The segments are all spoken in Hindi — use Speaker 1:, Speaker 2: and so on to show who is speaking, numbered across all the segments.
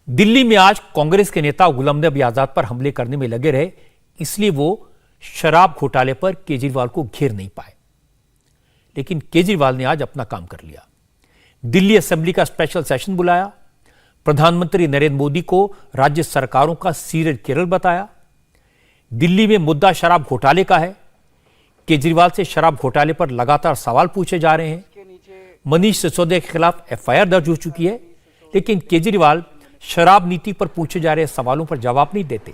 Speaker 1: दिल्ली में आज कांग्रेस के नेता गुलाम नबी आजाद पर हमले करने में लगे रहे, इसलिए वो शराब घोटाले पर केजरीवाल को घेर नहीं पाए। लेकिन केजरीवाल ने आज अपना काम कर लिया। दिल्ली असेंबली का स्पेशल सेशन बुलाया, प्रधानमंत्री नरेंद्र मोदी को राज्य सरकारों का सीरियल किलर बताया। दिल्ली में मुद्दा शराब घोटाले का है। केजरीवाल से शराब घोटाले पर लगातार सवाल पूछे जा रहे हैं। मनीष सिसोदिया के खिलाफ एफआईआर दर्ज हो चुकी है, लेकिन केजरीवाल शराब नीति पर पूछे जा रहे सवालों पर जवाब नहीं देते।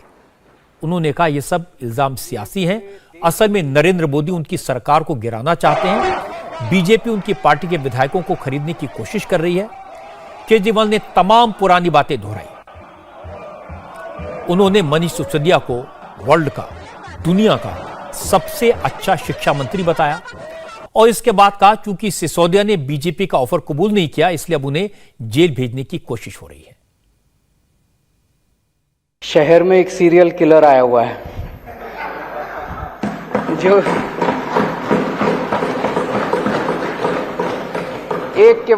Speaker 1: उन्होंने कहा यह सब इल्जाम सियासी हैं। असल में नरेंद्र मोदी उनकी सरकार को गिराना चाहते हैं। बीजेपी उनकी पार्टी के विधायकों को खरीदने की कोशिश कर रही है। केजरीवाल ने तमाम पुरानी बातें दोहराई। उन्होंने मनीष सिसोदिया को वर्ल्ड का, दुनिया का सबसे अच्छा शिक्षा मंत्री बताया और इसके बाद कहा चूंकि सिसोदिया ने बीजेपी का ऑफर कबूल नहीं किया, इसलिए अब उन्हें जेल भेजने की कोशिश हो रही है।
Speaker 2: शहर में एक सीरियल किलर आया हुआ है जो एक के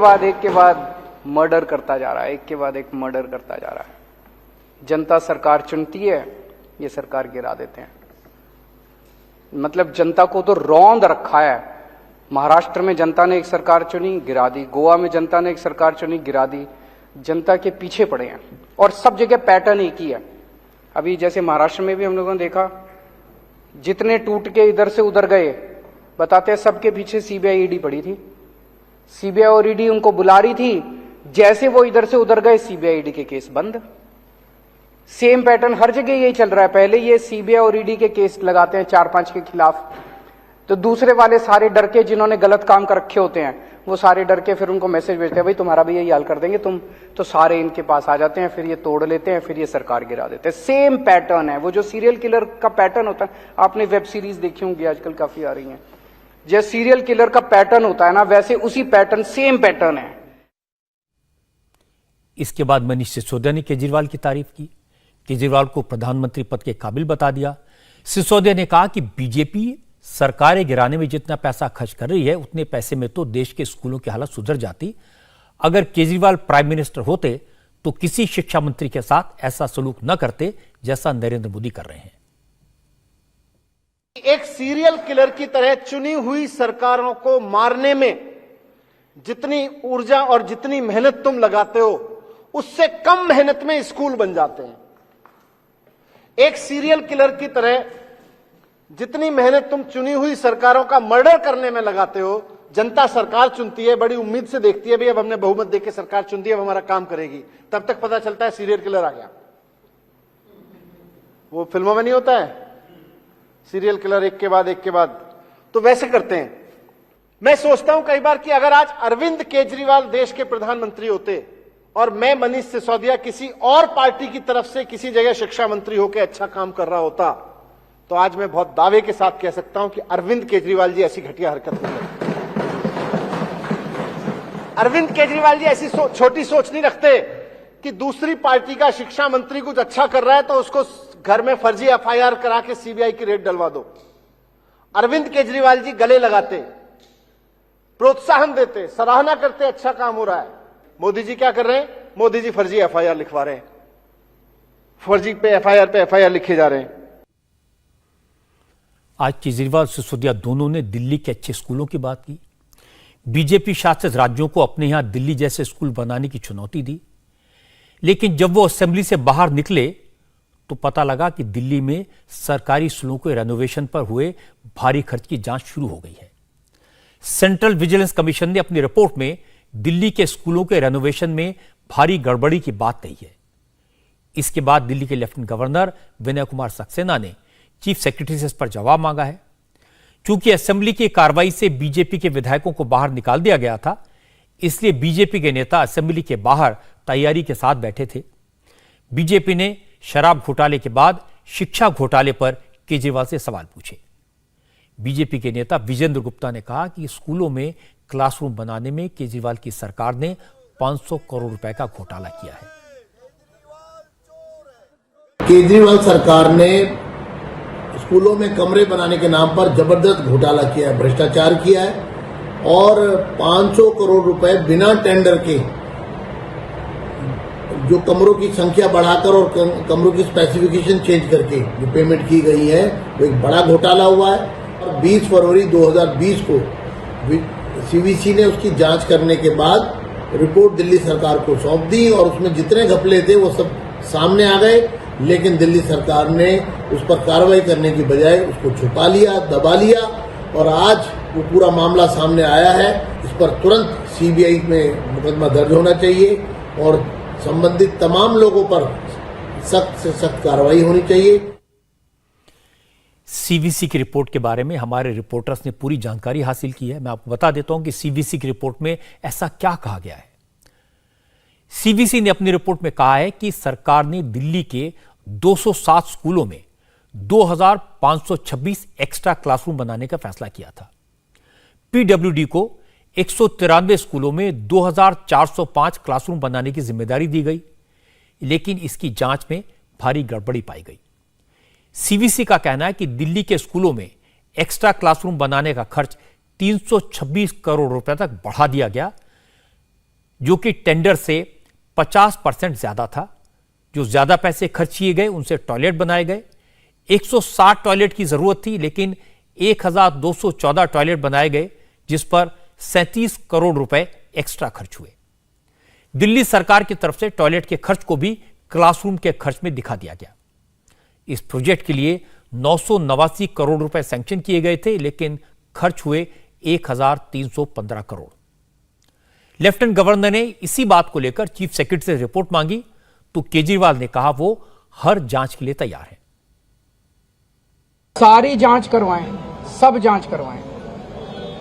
Speaker 2: बाद मर्डर करता जा रहा है, एक के बाद एक मर्डर करता जा रहा है। जनता सरकार चुनती है, ये सरकार गिरा देते हैं। मतलब जनता को तो रौंद रखा है। महाराष्ट्र में जनता ने एक सरकार चुनी, गिरा दी। गोवा में जनता ने एक सरकार चुनी, गिरा दी। जनता के पीछे पड़े हैं और सब जगह पैटर्न एक ही है। अभी जैसे महाराष्ट्र में भी हम लोगों ने देखा, जितने टूट के इधर से उधर गए, बताते हैं सबके पीछे सीबीआई ईडी पड़ी थी। सीबीआई और ईडी उनको बुला रही थी, जैसे वो इधर से उधर गए सीबीआई ईडी के केस बंद। सेम पैटर्न हर जगह यही चल रहा है। पहले ये सीबीआई और ईडी के केस लगाते हैं 4-5 के खिलाफ, तो दूसरे वाले सारे डर के, जिन्होंने गलत काम कर रखे होते हैं, वो सारे डर के फिर उनको मैसेज भेजते हैं, भाई तुम्हारा भी यही हाल कर देंगे तुम, तो सारे इनके पास आ जाते हैं। फिर ये तोड़ लेते हैं, फिर ये सरकार गिरा देते हैं। सेम पैटर्न है। वो जो सीरियल किलर का पैटर्न होता है, आपने वेब सीरीज देखी होंगी, आजकल काफी आ रही हैं, जैसे सीरियल किलर का पैटर्न होता है ना, वैसे उसी पैटर्न, सेम पैटर्न है।
Speaker 1: इसके बाद मनीष सिसोदिया ने केजरीवाल की तारीफ की, केजरीवाल को प्रधानमंत्री पद के काबिल बता दिया। सिसोदिया ने कहा कि बीजेपी सरकारें गिराने में जितना पैसा खर्च कर रही है, उतने पैसे में तो देश के स्कूलों की हालत सुधर जाती। अगर केजरीवाल प्राइम मिनिस्टर होते तो किसी शिक्षा मंत्री के साथ ऐसा सलूक न करते जैसा नरेंद्र मोदी कर रहे हैं।
Speaker 3: एक सीरियल किलर की तरह चुनी हुई सरकारों को मारने में जितनी ऊर्जा और जितनी मेहनत तुम लगाते हो, उससे कम मेहनत में स्कूल बन जाते हैं। एक सीरियल किलर की तरह जितनी मेहनत तुम चुनी हुई सरकारों का मर्डर करने में लगाते हो, जनता सरकार चुनती है, बड़ी उम्मीद से देखती है, भाई अब हमने बहुमत देके सरकार चुन दी, अब हमारा काम करेगी। तब तक पता चलता है सीरियल किलर आ गया। वो फिल्मों में नहीं होता है सीरियल किलर एक के बाद, तो वैसे करते हैं। मैं सोचता हूं कई बार कि अगर आज अरविंद केजरीवाल देश के प्रधानमंत्री होते और मैं मनीष सिसोदिया किसी और पार्टी की तरफ से किसी जगह शिक्षा मंत्री होकर अच्छा काम कर रहा होता, तो आज मैं बहुत दावे के साथ कह सकता हूं कि अरविंद केजरीवाल जी ऐसी घटिया हरकत नहीं करते। अरविंद केजरीवाल जी ऐसी छोटी सोच नहीं रखते कि दूसरी पार्टी का शिक्षा मंत्री कुछ अच्छा कर रहा है तो उसको घर में फर्जी एफआईआर करा के सीबीआई की रेड डलवा दो। अरविंद केजरीवाल जी गले लगाते, प्रोत्साहन देते, सराहना करते, अच्छा काम हो रहा है। मोदी जी क्या कर रहे हैं? मोदी जी फर्जी एफआईआर लिखवा रहे हैं, फर्जी पे एफआईआर लिखे जा रहे हैं।
Speaker 1: आज केजरीवाल सिसोदिया दोनों ने दिल्ली के अच्छे स्कूलों की बात की। बीजेपी शासित राज्यों को अपने यहां दिल्ली जैसे स्कूल बनाने की चुनौती दी, लेकिन जब वो असेंबली से बाहर निकले तो पता लगा कि दिल्ली में सरकारी स्कूलों के रेनोवेशन पर हुए भारी खर्च की जांच शुरू हो गई है। सेंट्रल विजिलेंस कमीशन ने अपनी रिपोर्ट में दिल्ली के स्कूलों के रेनोवेशन में भारी गड़बड़ी की बात कही है। इसके बाद दिल्ली के लेफ्टिनेंट गवर्नर विनय कुमार सक्सेना ने चीफ सेक्रेटरी से इस पर जवाब मांगा है। चूंकि असेंबली की कार्रवाई से बीजेपी के विधायकों को बाहर निकाल दिया गया था, इसलिए बीजेपी के नेता असेंबली के बाहर तैयारी के साथ बैठे थे। बीजेपी ने शराब घोटाले के बाद शिक्षा घोटाले पर केजरीवाल से सवाल पूछे। बीजेपी के नेता विजेंद्र गुप्ता ने कहा कि स्कूलों में क्लासरूम बनाने में केजरीवाल की सरकार ने 500 करोड़ रुपए का घोटाला किया है।
Speaker 4: केजरीवाल सरकार ने स्कूलों में कमरे बनाने के नाम पर जबरदस्त घोटाला किया है, भ्रष्टाचार किया है और 500 करोड़ रुपए बिना टेंडर के जो कमरों की संख्या बढ़ाकर और कमरों की स्पेसिफिकेशन चेंज करके जो पेमेंट की गई है वो एक बड़ा घोटाला हुआ है। और 20 फरवरी 2020 को सीवीसी ने उसकी जांच करने के बाद रिपोर्ट दिल्ली सरकार को सौंप दी और उसमें जितने घपले थे वो सब सामने आ गए, लेकिन दिल्ली सरकार ने उस पर कार्रवाई करने की बजाय उसको छुपा लिया, दबा लिया और आज वो पूरा मामला सामने आया है। इस पर तुरंत सीबीआई में मुकदमा दर्ज होना चाहिए और संबंधित तमाम लोगों पर सख्त से सख्त कार्रवाई होनी चाहिए।
Speaker 1: सीवीसी की रिपोर्ट के बारे में हमारे रिपोर्टर्स ने पूरी जानकारी हासिल की है। मैं आपको बता देता हूं कि सीवीसी की रिपोर्ट में ऐसा क्या कहा गया है। सीवीसी ने अपनी रिपोर्ट में कहा है कि सरकार ने दिल्ली के 207 स्कूलों में 2526 एक्स्ट्रा क्लासरूम बनाने का फैसला किया था। पीडब्ल्यूडी को 193 स्कूलों में 2405 क्लासरूम बनाने की जिम्मेदारी दी गई, लेकिन इसकी जांच में भारी गड़बड़ी पाई गई। सीवीसी का कहना है कि दिल्ली के स्कूलों में एक्स्ट्रा क्लासरूम बनाने का खर्च 326 करोड़ रुपए तक बढ़ा दिया गया, जो कि टेंडर से 50% ज्यादा था। जो ज्यादा पैसे खर्च किए गए उनसे टॉयलेट बनाए गए। 160 टॉयलेट की जरूरत थी, लेकिन 1214 टॉयलेट बनाए गए, जिस पर 37 करोड़ रुपए एक्स्ट्रा खर्च हुए। दिल्ली सरकार की तरफ से टॉयलेट के खर्च को भी क्लासरूम के खर्च में दिखा दिया गया। इस प्रोजेक्ट के लिए 989 करोड़ रुपए सैंक्शन किए गए थे, लेकिन खर्च हुए 1315 करोड़। लेफ्टिनेंट गवर्नर ने इसी बात को लेकर चीफ सेक्रेटरी से रिपोर्ट मांगी, तो केजरीवाल ने कहा वो हर जांच के लिए तैयार है।
Speaker 5: सारी जांच करवाएं, सब जांच करवाएं।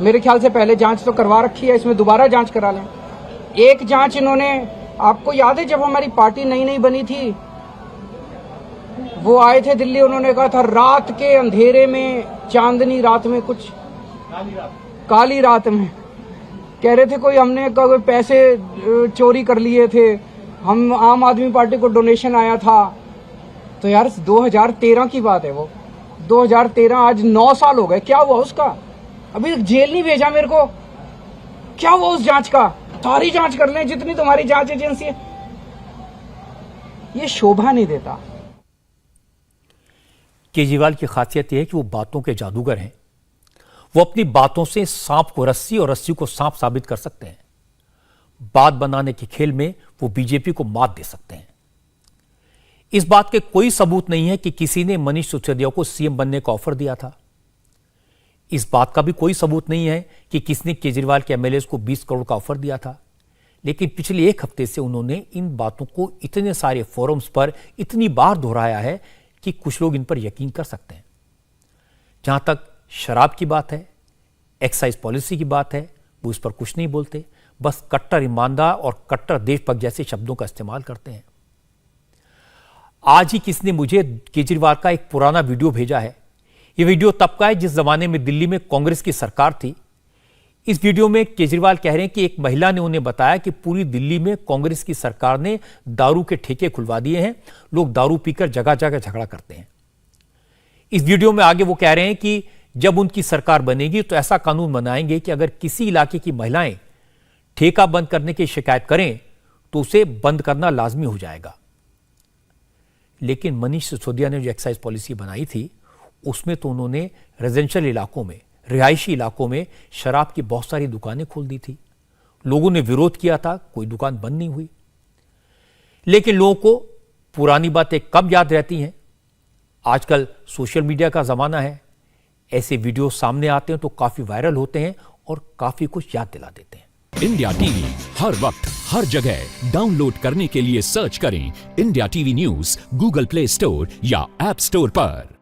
Speaker 5: मेरे ख्याल से पहले जांच तो करवा रखी है, इसमें दोबारा जांच करा लें। एक जांच इन्होंने, आपको याद है जब हमारी पार्टी नई नई बनी थी, वो आए थे दिल्ली, उन्होंने कहा था रात के अंधेरे में, चांदनी रात में, कुछ काली रात में कह रहे थे कोई हमने कोई पैसे चोरी कर लिए थे, हम आम आदमी पार्टी को डोनेशन आया था। तो यार 2013 की बात है वो, 2013, आज 9 साल हो गए। क्या हुआ उसका? अभी जेल नहीं भेजा मेरे को। क्या हुआ उस जांच का? सारी जांच कर लें जितनी तुम्हारी जांच एजेंसी है। ये शोभा नहीं देता।
Speaker 1: केजरीवाल की खासियत यह है कि वो बातों के जादूगर हैं। वो अपनी बातों से सांप को रस्सी और रस्सी को सांप साबित कर सकते हैं। बात बनाने के खेल में वो बीजेपी को मात दे सकते हैं। इस बात के कोई सबूत नहीं है कि किसी ने मनीष सिसोदिया को सीएम बनने का ऑफर दिया था। इस बात का भी कोई सबूत नहीं है कि किसने केजरीवाल के एमएलए को 20 करोड़ का ऑफर दिया था। लेकिन पिछले एक हफ्ते से उन्होंने इन बातों को इतने सारे फोरम्स पर इतनी बार दोहराया है कि कुछ लोग इन पर यकीन कर सकते हैं। जहां तक शराब की बात है, एक्साइज पॉलिसी की बात है, वो इस पर कुछ नहीं बोलते, बस कट्टर ईमानदार और कट्टर देशभक्त जैसे शब्दों का इस्तेमाल करते हैं। आज ही किसने मुझे केजरीवाल का एक पुराना वीडियो भेजा है। यह वीडियो तब का है जिस जमाने में दिल्ली में कांग्रेस की सरकार थी। इस वीडियो में केजरीवाल कह रहे हैं कि एक महिला ने उन्हें बताया कि पूरी दिल्ली में कांग्रेस की सरकार ने दारू के ठेके खुलवा दिए हैं, लोग दारू पीकर जगह जगह झगड़ा करते हैं। इस वीडियो में आगे वो कह रहे हैं कि जब उनकी सरकार बनेगी तो ऐसा कानून बनाएंगे कि अगर किसी इलाके की महिलाएं ठेका बंद करने की शिकायत करें तो उसे बंद करना लाजमी हो जाएगा। लेकिन मनीष सिसोदिया ने जो एक्साइज पॉलिसी बनाई थी उसमें तो उन्होंने रेजिडेंशियल इलाकों में, रिहायशी इलाकों में शराब की बहुत सारी दुकानें खोल दी थी। लोगों ने विरोध किया था, कोई दुकान बंद नहीं हुई। लेकिन लोगों को पुरानी बातें कब याद रहती हैं? आजकल सोशल मीडिया का जमाना है। ऐसे वीडियो सामने आते हैं तो काफी वायरल होते हैं और काफी कुछ याद दिला देते हैं।
Speaker 6: इंडिया टीवी हर वक्त हर जगह डाउनलोड करने के लिए सर्च करें India TV news Google play store या ऐप स्टोर पर।